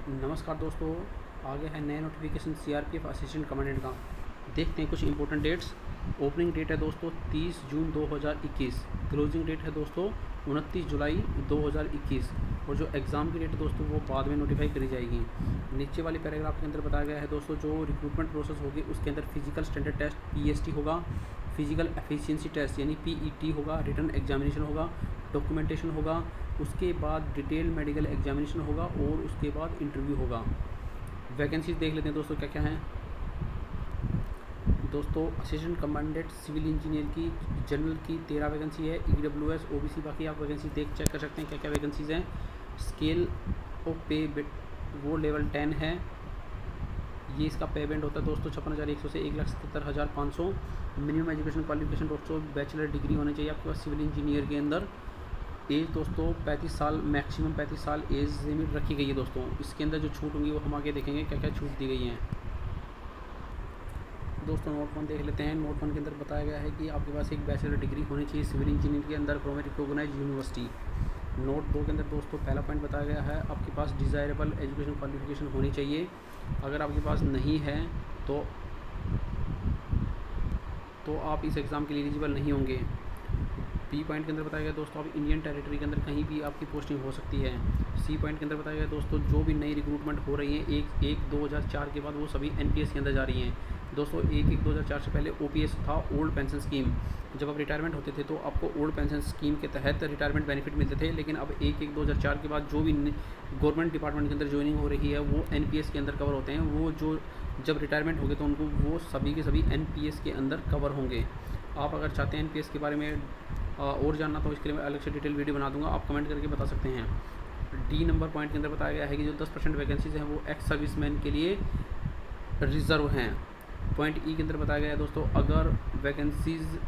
नमस्कार दोस्तों, आ गया है नया नोटिफिकेशन सीआरपीएफ असिस्टेंट कमांडेंट का। देखते हैं कुछ इंपॉर्टेंट डेट्स। ओपनिंग डेट है दोस्तों 30 जून 2021। क्लोजिंग डेट है दोस्तों 29 जुलाई 2021। और जो एग्ज़ाम की डेट है दोस्तों वो बाद में नोटिफाई करी जाएगी। नीचे वाले पैराग्राफ के अंदर बताया गया है दोस्तों, जो रिक्रूटमेंट प्रोसेस होगी उसके अंदर फिजिकल स्टैंडर्ड टेस्ट पीएसटी होगा, फिजिकल एफिशिएंसी टेस्ट यानी पीईटी होगा, रिटन एग्जामिनेशन होगा, डॉक्यूमेंटेशन होगा, उसके बाद डिटेल मेडिकल एग्जामिनेशन होगा और उसके बाद इंटरव्यू होगा। वैकेंसीज देख लेते हैं दोस्तों क्या क्या हैं। दोस्तों असिस्टेंट कमांडेंट सिविल इंजीनियर की जनरल की 13 वैकेंसी है, ईडब्ल्यूएस ओबीसी बाकी आप वैकेंसी चेक कर सकते हैं क्या क्या वैकेंसीज़ हैं। स्केल ऑफ पे वो लेवल 10 है। ये इसका पेमेंट होता है दोस्तों 56,100 से 1,77,500। मिनिमम एजुकेशन क्वालिफिकेशन दोस्तों बैचलर डिग्री होनी चाहिए आपके पास सिविल इंजीनियर के अंदर। एज दोस्तों 35 साल, मैक्सिमम 35 साल एज लिमिट रखी गई है दोस्तों। इसके अंदर जो छूट होंगी वो हम आगे देखेंगे क्या क्या छूट दी गई हैं। दोस्तों नोट 1 देख लेते हैं। नोट 1 के अंदर बताया गया है कि आपके पास एक बैचलर डिग्री होनी चाहिए सिविल इंजीनियर के अंदर from a recognised university. Note 2 के अंदर दोस्तों पहला पॉइंट बताया गया है आपके पास डिज़ायरेबल एजुकेशन क्वालिफिकेशन होनी चाहिए। अगर आपके पास नहीं है तो आप इस एग्ज़ाम के लिए एलिजिबल नहीं होंगे। बी पॉइंट के अंदर बताया गया दोस्तों आप इंडियन टेरिटरी के अंदर कहीं भी आपकी पोस्टिंग हो सकती है। सी पॉइंट के अंदर बताया गया दोस्तों जो भी नई रिक्रूटमेंट हो रही है 1/1/2004 के बाद वो सभी एनपीएस के अंदर जा रही हैं। दोस्तों 1/1/2004 से पहले ओपीएस था, ओल्ड पेंशन स्कीम। जब आप रिटायरमेंट होते थे तो आपको ओल्ड पेंशन स्कीम के तहत रिटायरमेंट बेनिफिट मिलते थे, लेकिन अब 1/1/2004 के बाद जो भी गवर्नमेंट डिपार्टमेंट के अंदर ज्वाइनिंग हो रही है वो एनपीएस के अंदर कवर होते हैं। वो जो जब रिटायरमेंट होंगे तो उनको वो सभी के सभी एनपीएस के अंदर कवर होंगे। आप अगर चाहते हैं एनपीएस के बारे में और जानना तो इसके लिए मैं अलग से डिटेल वीडियो बना दूंगा, आप कमेंट करके बता सकते हैं। डी नंबर पॉइंट के अंदर बताया गया है कि जो 10% वैकेंसीज हैं वो एक्स सर्विसमैन के लिए रिज़र्व हैं। पॉइंट ई के अंदर बताया गया है दोस्तों अगर वैकेंसीज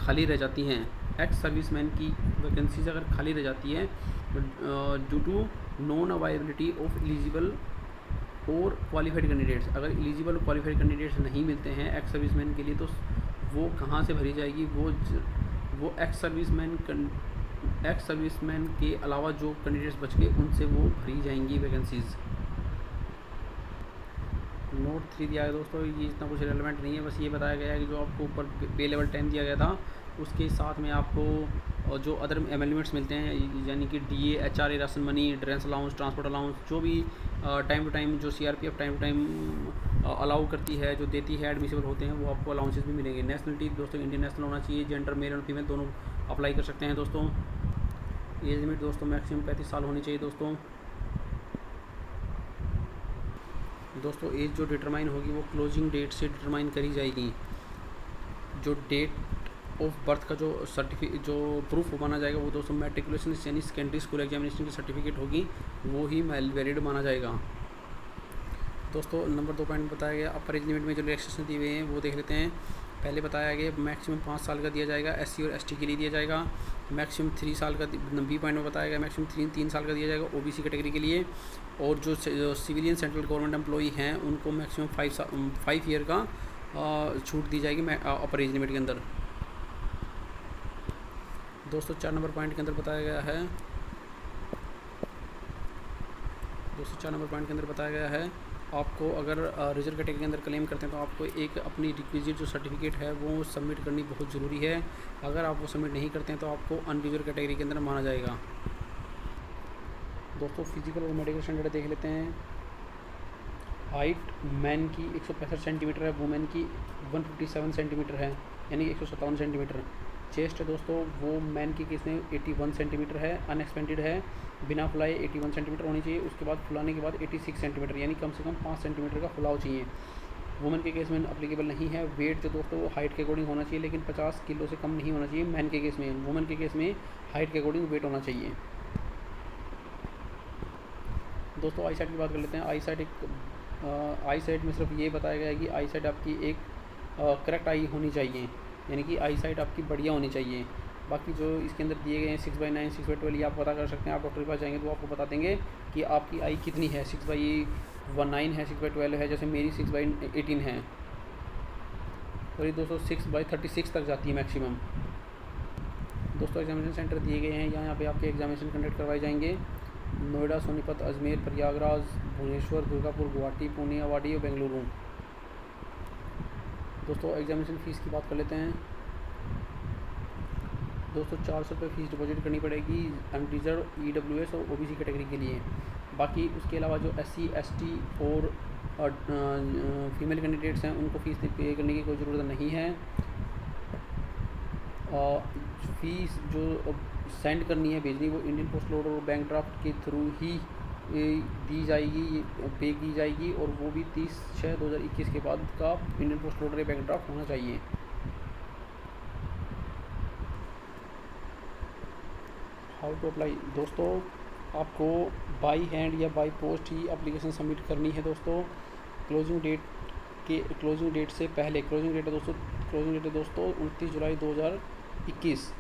खाली रह जाती हैं, एक्स सर्विसमैन की वैकेंसीज अगर खाली रह जाती है due to non availability of eligible और क्वालिफाइड कैंडिडेट्स, अगर एलिजिबल क्वालिफाइड कैंडिडेट्स नहीं मिलते हैं एक्स सर्विसमैन के लिए तो वो कहाँ से भरी जाएगी, वो एक्स सर्विसमैन के अलावा जो कैंडिडेट्स बच गए उनसे वो भरी जाएंगी वैकेंसीज़। नोट 3 दिया है दोस्तों, ये इतना कुछ रेलेवेंट नहीं है, बस ये बताया गया है कि जो आपको ऊपर पे लेवल 10 दिया गया था उसके साथ में आपको जो अदर एमेंडमेंट्स मिलते हैं यानी कि DA, HRA, ration money, dress allowance, transport allowance, जो भी टाइम टू टाइम जो CRPF time to time allow करती है, जो देती है, एडमिसिबल होते हैं, वो आपको अलाउंसेस भी मिलेंगे। नेशनलिटी दोस्तों इंडियन नेशनल होना चाहिए। जेंडर मेल और फीमेल दोनों अप्लाई कर सकते हैं दोस्तों। एज लिमिट दोस्तों मैक्सिमम 35 साल होनी चाहिए दोस्तों। एज जो डिटरमाइन होगी वो क्लोजिंग डेट से डिटरमाइन करी जाएगी। जो डेट ऑफ बर्थ का जो प्रूफ माना जाएगा वो दोस्तों मैट्रिकुलेशन यानी सेकेंडरी स्कूल एग्जामिनेशन की सर्टिफिकेट होगी, वो ही वैलिड माना जाएगा। दोस्तों नंबर 2 पॉइंट बताया गया अपर एज लिमिट में जो रिलैक्सेशन दिए हुए हैं वो देख लेते हैं। पहले बताया गया मैक्सिमम 5 साल का दिया जाएगा, एससी और एसटी के लिए दिया जाएगा। मैक्सिमम 3 साल का बी पॉइंट में बताया गया मैक्सिमम 3 साल का दिया जाएगा ओबीसी कैटेगरी के लिए। और जो सिविलियन सेंट्रल गवर्नमेंट एम्प्लॉई हैं उनको मैक्सिमम 5 ईयर का छूट दी जाएगी अपर एज लिमिट के अंदर। दोस्तों 4 नंबर पॉइंट के अंदर बताया गया है आपको अगर रिजर्व कैटेगरी के अंदर क्लेम करते हैं तो आपको एक अपनी रिक्विजिट जो सर्टिफिकेट है वो सबमिट करनी बहुत ज़रूरी है। अगर आप वो सबमिट नहीं करते हैं तो आपको अनरिजर्व कैटेगरी के अंदर माना जाएगा। दोस्तों फिजिकल और मेडिकल स्टैंडर्ड देख लेते हैं। हाइट मैन की 165 सेंटीमीटर है, वुमेन की 157 सेंटीमीटर है यानी 157 सेंटीमीटर। चेस्ट है दोस्तों वो मैन की केस में 81 सेंटीमीटर है, अनएक्सपेंडेड है, बिना फुलाए 81 सेंटीमीटर होनी चाहिए। उसके बाद फुलाने के बाद 86 सेंटीमीटर यानी कम से कम 5 सेंटीमीटर का फुलाव चाहिए। वुमेन के केस में अप्लीकेबल नहीं है। वेट जो दोस्तों वो हाइट के अकॉर्डिंग होना चाहिए, लेकिन 50 किलो से कम नहीं होना चाहिए मैन के केस में। वुमेन के केस में हाइट के अकॉर्डिंग वेट होना चाहिए। दोस्तों आई साइट की बात कर लेते हैं। आई साइट में सिर्फ ये बताया गया है कि आई साइट आपकी एक करेक्ट आई होनी चाहिए, यानी कि आई साइट आपकी बढ़िया होनी चाहिए। बाकी जो इसके अंदर दिए गए हैं 6/9, 6/12 ये आप पता कर सकते हैं। आप डॉक्टर के पास जाएंगे तो आपको बता देंगे कि आपकी आई कितनी है, 6/9 है, 6/12 है, जैसे मेरी 6/18 है और ये दोस्तों 6/36 तक जाती है मैक्सिमम। दोस्तों एग्जामिनेशन सेंटर दिए गए हैं, यहाँ पे आपके एग्जामिनेशन कंडक्ट करवाए जाएंगे। नोएडा, सोनीपत, अजमेर, प्रयागराज, भुवनेश्वर, दुर्गापुर, गुवाहाटी, पुणे, अवाडी और बेंगलुरु। दोस्तों एग्जामिनेशन फ़ीस की बात कर लेते हैं। दोस्तों 400 रुपये फ़ीस डिपॉजिट करनी पड़ेगी अनरिजर्व, EWS और OBC कैटेगरी के लिए। बाकी उसके अलावा जो SC, ST और फीमेल कैंडिडेट्स हैं उनको फ़ीस पे करने की कोई ज़रूरत नहीं है। फ़ीस जो सेंड करनी है, भेजनी, वो इंडियन पोस्ट ऑर्डर और बैंक ड्राफ्ट के थ्रू ही दी जाएगी, पे की जाएगी, और वो भी 30/6/2021 के बाद का इंडियन पोस्ट ऑर्डर या बैंक ड्राफ्ट होना चाहिए। How to apply. दोस्तों आपको बाई हैंड या बाई पोस्ट ही एप्लीकेशन सबमिट करनी है। दोस्तों क्लोजिंग डेट से पहले, क्लोजिंग डेट है दोस्तों 29 जुलाई 2021,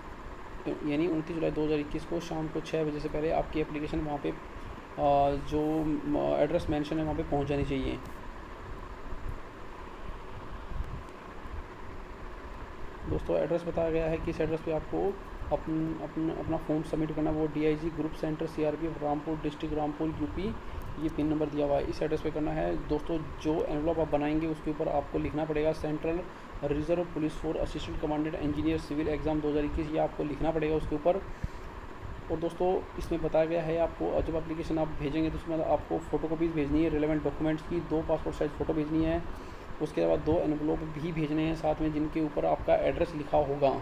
यानी 29 जुलाई 2021 को शाम को 6 बजे से पहले आपकी एप्लीकेशन वहाँ पे जो एड्रेस मेंशन है वहाँ पे पहुँच जानी चाहिए। दोस्तों एड्रेस बताया गया है, किस एड्रेस पे आपको अपना फॉर्म सबमिट करना है। वो DIG group centre, CRPF, Rampur district, Rampur, UP। ये पिन नंबर दिया हुआ है, इस एड्रेस पे करना है। दोस्तों जो एनवलप आप बनाएंगे उसके ऊपर आपको लिखना पड़ेगा central reserve police force assistant commandant engineer civil exam 2021, ये आपको लिखना पड़ेगा उसके ऊपर। और दोस्तों इसमें बताया गया है आपको जब एप्लीकेशन आप भेजेंगे तो उसमें आपको फ़ोटोकॉपीज़ भेजनी है रिलेवेंट डॉक्यूमेंट्स की, 2 पासपोर्ट साइज़ फ़ोटो भेजनी है। उसके बाद 2 एनवलप भी भेजने हैं साथ में, जिनके ऊपर आपका एड्रेस लिखा होगा।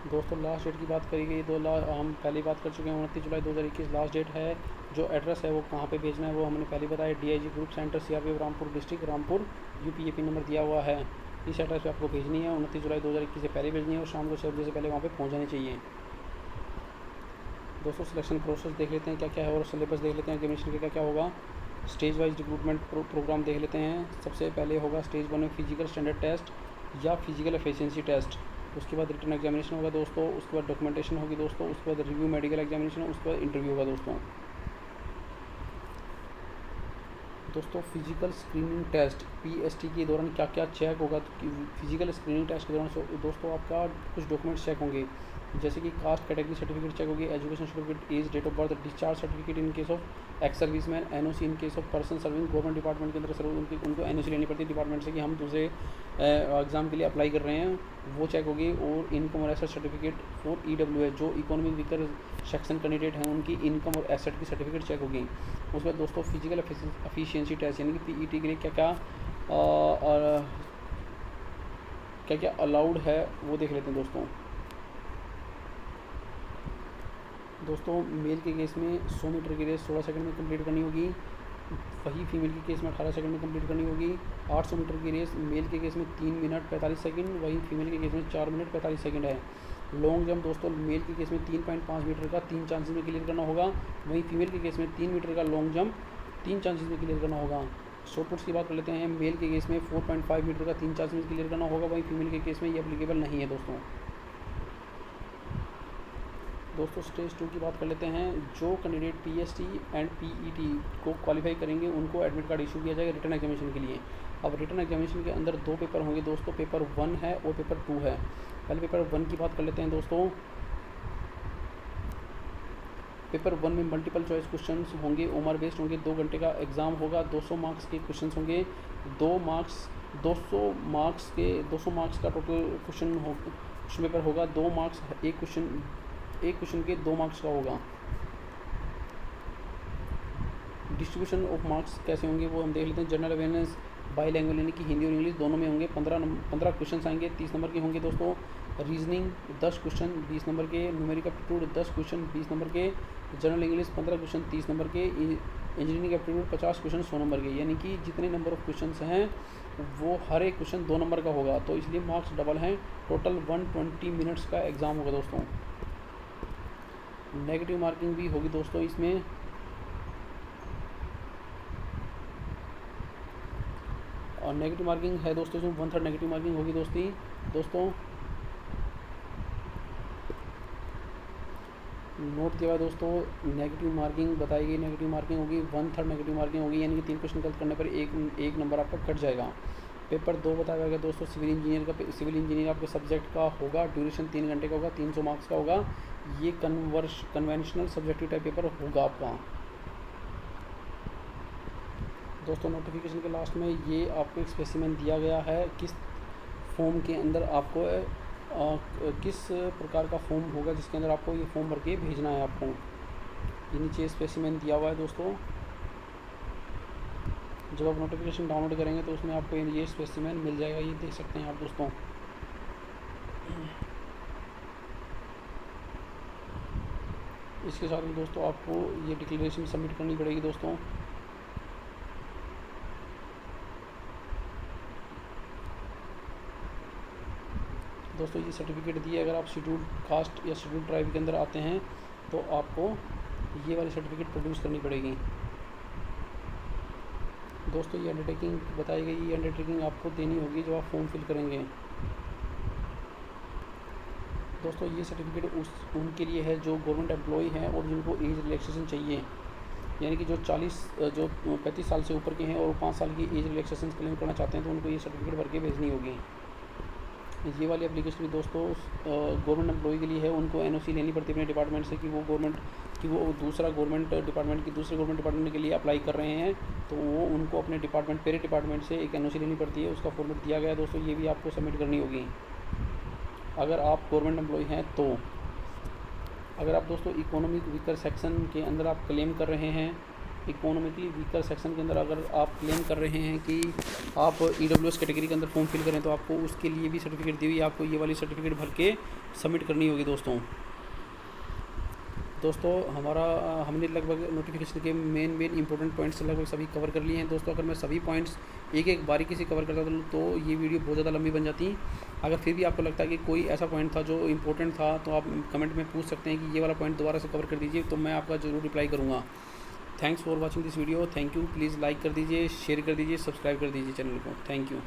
दोस्तों लास्ट डेट की बात करी गई, हम पहले बात कर चुके हैं, 29 जुलाई 2021 लास्ट डेट है। जो एड्रेस है वो कहाँ पे भेजना है वो हमने पहले बताया, DIG group centre, CRPF, Rampur district, Rampur, UP। ये पिन नंबर दिया हुआ है, इस एड्रेस पे आपको भेजनी है। 29 जुलाई 2021 से पहले भेजनी है और शाम को 6 बजे से पहले वहाँ पे पहुँच जानी चाहिए। दोस्तों सिलेक्शन प्रोसेस देख लेते हैं क्या क्या है, और सिलेबस देख लेते हैं एग्जामिनेशन का क्या क्या होगा। स्टेज वाइज रिक्रूटमेंट प्रोग्राम देख लेते हैं। सबसे पहले होगा स्टेज 1 में फिजिकल स्टैंडर्ड टेस्ट या फिजिकल एफिशिएंसी टेस्ट। उसके बाद रिटन एग्जामिनेशन होगा दोस्तों, उसके बाद डॉक्यूमेंटेशन होगी दोस्तों, उसके बाद रिव्यू मेडिकल एग्जामिनेशन, उसके बाद इंटरव्यू होगा दोस्तों फिजिकल स्क्रीनिंग टेस्ट PST के दौरान क्या क्या चेक होगा। तो फिजिकल स्क्रीनिंग टेस्ट के दौरान दोस्तों आपका कुछ डॉक्यूमेंट्स चेक होंगे, जैसे कि कास्ट कैटेगरी सर्टिफिकेट चेक होगी, education certificate, age, date of birth, discharge certificate in case of ex serviceman, NOC in case of person serving government department के अंदर सर्विस, उनको NOC लेनी पड़ती है डिपार्टमेंट से कि हम दूसरे एग्ज़ाम के लिए अप्लाई कर रहे हैं, वो चेक होगी। और इनकम और एसेट सर्टिफिकेट फॉर EWS, जो इकोनॉमिक वीकर सेक्शन कैंडिडेट हैं उनकी इनकम और एसेट की सर्टिफिकेट चेक होगी। उसके बाद दोस्तों फिजिकल एफिशिएंसी टेस्ट यानी कि PET के लिए क्या क्या अलाउड है वो देख लेते हैं दोस्तों मेल के केस में 100 मीटर की रेस 16 सेकंड में कंप्लीट करनी होगी, वही फीमेल के केस में 18 सेकंड में कंप्लीट करनी होगी। 800 मीटर की रेस मेल के केस में 3 मिनट 45 सेकंड, वही फीमेल के केस में 4 मिनट 45 सेकंड है। लॉन्ग जंप दोस्तों मेल के केस में 3.5 मीटर का 3 चांसेस में क्लियर करना होगा, वहीं फीमेल के केस में 3 मीटर का लॉन्ग जंप 3 चांसेस में क्लियर करना होगा। शॉर्ट पुट्स की बात कर लेते हैं। मेल के केस में 4.5 मीटर का 3 चांसेस में क्लियर करना होगा, वहीं फीमेल के केस में ये एप्लीकेबल नहीं है दोस्तों स्टेज 2 की बात कर लेते हैं। जो कैंडिडेट PST एंड PET को क्वालिफाई करेंगे उनको एडमिट कार्ड इशू किया जाएगा रिटर्न एग्जामिनेशन के लिए। अब रिटर्न एग्जामिनेशन के अंदर 2 पेपर होंगे दोस्तों, पेपर 1 है और पेपर 2 है। पहले पेपर 1 की बात कर लेते हैं दोस्तों। पेपर 1 में मल्टीपल चॉइस क्वेश्चन होंगे, ओमर बेस्ड होंगे, 2 घंटे का एग्ज़ाम होगा, 200 मार्क्स के क्वेश्चन होंगे, 200 मार्क्स का टोटल क्वेश्चन पेपर होगा। 2 मार्क्स एक क्वेश्चन के 2 मार्क्स का होगा। डिस्ट्रीब्यूशन ऑफ मार्क्स कैसे होंगे वो हम देख लेते हैं। जनरल अवेयरनेस बाई लैंग्वेज यानी कि हिंदी और इंग्लिश दोनों में होंगे, 15 क्वेश्चन आएंगे, 30 नंबर के होंगे दोस्तों। रीजनिंग 10 क्वेश्चन 20 नंबर के, न्यूमेरिक एप्टीट्यूड 10 क्वेश्चन 20 नंबर के, जनरल इंग्लिश 15 क्वेश्चन 30 नंबर के, इंजीनियरिंग एप्टीट्यूड 50 क्वेश्चन 100 नंबर के, यानी कि जितने नंबर ऑफ क्वेश्चन हैं वो हर एक क्वेश्चन 2 नंबर का होगा, तो इसलिए मार्क्स डबल हैं। टोटल 120 मिनट्स का एग्ज़ाम होगा दोस्तों। नेगेटिव मार्किंग भी होगी दोस्तों इसमें। और नेगेटिव मार्किंग है दोस्तों इसमें 1/3 नेगेटिव मार्किंग होगी दोस्तों नोट किया हुआ दोस्तों। नेगेटिव मार्किंग बताई गई, नेगेटिव मार्किंग होगी 1/3 नेगेटिव मार्किंग होगी, यानी कि 3 क्वेश्चन गलत करने पर एक नंबर आपका कट जाएगा। पेपर 2 बताया गया दोस्तों सिविल इंजीनियर आपके सब्जेक्ट का होगा, ड्यूरेशन 3 घंटे का होगा, 300 मार्क्स का होगा। ये कन्वेंशनल सब्जेक्टिव टाइप पेपर होगा आपका। दोस्तों नोटिफिकेशन के लास्ट में ये आपको एक स्पेसिमेन दिया गया है, किस फॉर्म के अंदर आपको किस प्रकार का फॉर्म होगा जिसके अंदर आपको ये फॉर्म भर के भेजना है आपको। ये नीचे स्पेसिमेन दिया हुआ है दोस्तों। जब आप नोटिफिकेशन डाउनलोड करेंगे तो उसमें आपको ये स्पेसिमेन मिल जाएगा, ये देख सकते हैं आप दोस्तों। इसके साथ में दोस्तों आपको ये डिक्लेरेशन सबमिट करनी पड़ेगी दोस्तों। दोस्तों ये सर्टिफिकेट दिए, अगर आप शेड्यूल्ड कास्ट या शेड्यूल्ड ट्राइब के अंदर आते हैं तो आपको ये वाली सर्टिफिकेट प्रोड्यूस करनी पड़ेगी। दोस्तों ये अंडरटेकिंग बताई गई, ये अंडरटेकिंग आपको देनी होगी जब आप फॉर्म फिल करेंगे। दोस्तों ये सर्टिफिकेट उनके लिए है जो गवर्नमेंट एम्प्लॉय हैं और जिनको एज रिलैक्सेशन चाहिए, यानी कि जो 35 साल से ऊपर के हैं और 5 साल की एज रिलैक्सेशन क्लेम करना चाहते हैं तो उनको ये सर्टिफिकेट भर के भेजनी होगी। ये वाली एप्लीकेशन भी दोस्तों गवर्नमेंट एम्प्लॉय के लिए है, उनको एनओसी लेनी पड़ती है अपने डिपार्टमेंट से कि वो दूसरे गवर्नमेंट डिपार्टमेंट के लिए अप्लाई कर रहे हैं, तो वो उनको अपने पेरे डिपार्टमेंट से एक एनओसी लेनी पड़ती है। उसका फॉर्मेट दिया गया है दोस्तों, ये भी आपको सबमिट करनी होगी अगर आप गवर्नमेंट एम्प्लॉय हैं तो। अगर आप दोस्तों इकोनॉमिक वीकर सेक्शन के अंदर आप क्लेम कर रहे हैं, इकोनॉमिकली वीकर सेक्शन के अंदर अगर आप क्लेम कर रहे हैं कि आप EWS कैटेगरी के अंदर फॉर्म फिल करें तो आपको उसके लिए भी सर्टिफिकेट दी हुई, आपको ये वाली सर्टिफिकेट भर के सबमिट करनी होगी दोस्तों। हमने लगभग नोटिफिकेशन के मेन इंपॉर्टेंट पॉइंट्स लगभग सभी कवर कर लिए हैं दोस्तों। अगर मैं सभी पॉइंट्स एक बारीकी से कवर करता तो ये वीडियो बहुत ज़्यादा लंबी बन जाती। अगर फिर भी आपको लगता है कि कोई ऐसा पॉइंट था जो इम्पोर्टेंट था तो आप कमेंट में पूछ सकते हैं कि ये वाला पॉइंट दोबारा से कवर कर दीजिए, तो मैं आपका ज़रूर रिप्लाई करूँगा। Thanks for watching this video. Thank you. Please like कर दीजिए, शेयर कर दीजिए, सब्सक्राइब कर दीजिए चैनल को। Thank you.